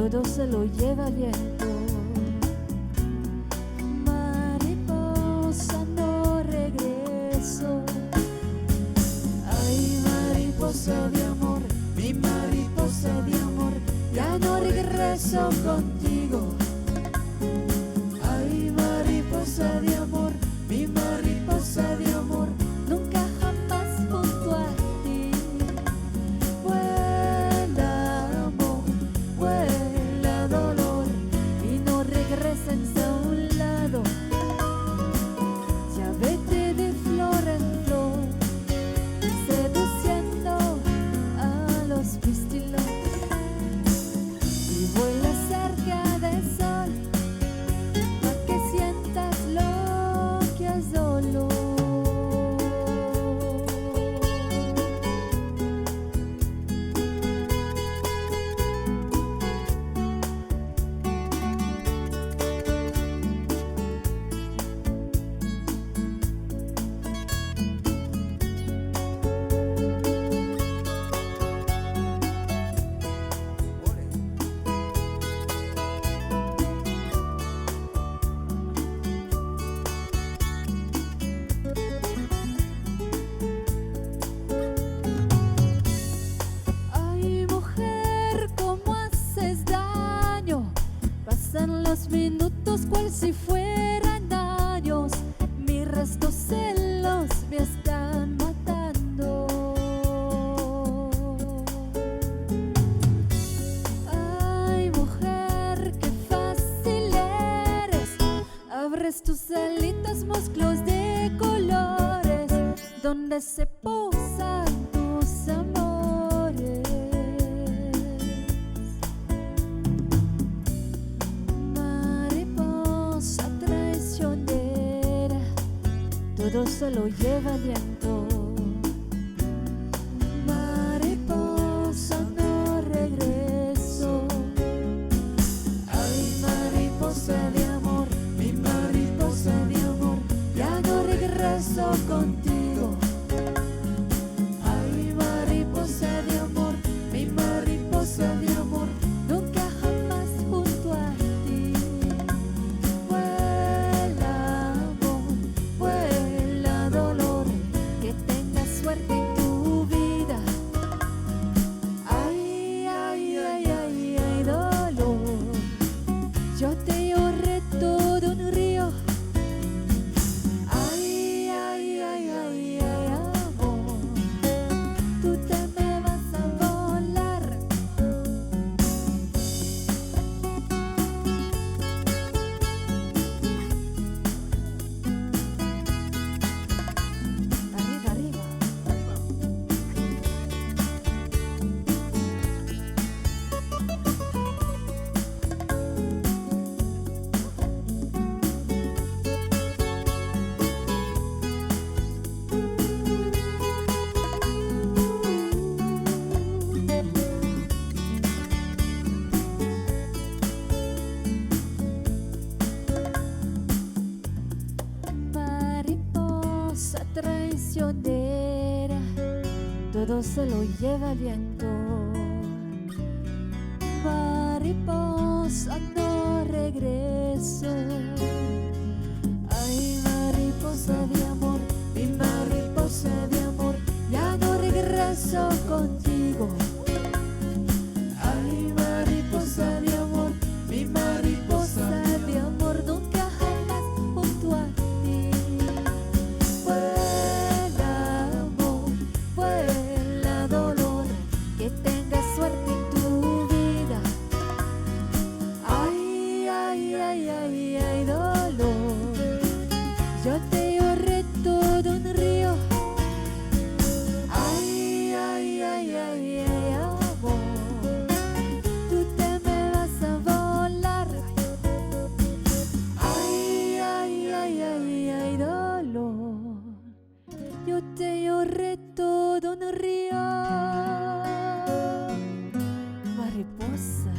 todo se lo lleva el viento. Mariposa, no regreso. Ay, mariposa de amor, mi mariposa de amor, ya no regreso contigo. Ay, mariposa de amor, mi mariposa de amor, nunca jamás junto a ti. Vuela amor, vuela dolor, y no regresen a un lado. Ya vete de flor en flor, seduciendo a los pistilos, y vuela cerca del sol, pa' que sientas lo que es dolor. Pasan los minutos cual si fueran años, mis restos celos me están matando. Ay, mujer, qué fácil eres, abres tus alitas, musclos de colores, donde se posan tus amores. Todo se lo lleva el viento. Mariposa, no regreso. Ay, mariposa de amor, mi mariposa de amor, ya no regreso contigo. Ay, mariposa de amor, mi mariposa de amor, nunca jamás junto a ti. Vuela amor, vuela dolor, que tengas suerte en tu vida. Ay, ay, ay, ay, ay, dolor, yo te ahorré todo un río. Ay, ay, ay, ay, ay, amor, tú te me vas a volar. Arriba, arriba. Mariposa traicionera, todo se lo lleva el viento. Mariposa, no regreso. Ay, mariposa de amor, mi mariposa de amor, ya no regreso contigo. Ay, mariposa de amor, mi mariposa de amor, nunca jamás junto a ti. Vuela amor, vuela dolor, que tengas suerte en tu vida. Ay, ay, ay, ay, ay, dolor, yo te ahorré todo un río. Ay, ay, ay, ay, ay, amor, tú te me vas a volar. Ay, ay, ay, ay, ay, dolor, yo te ahorré todo un río. Mariposa.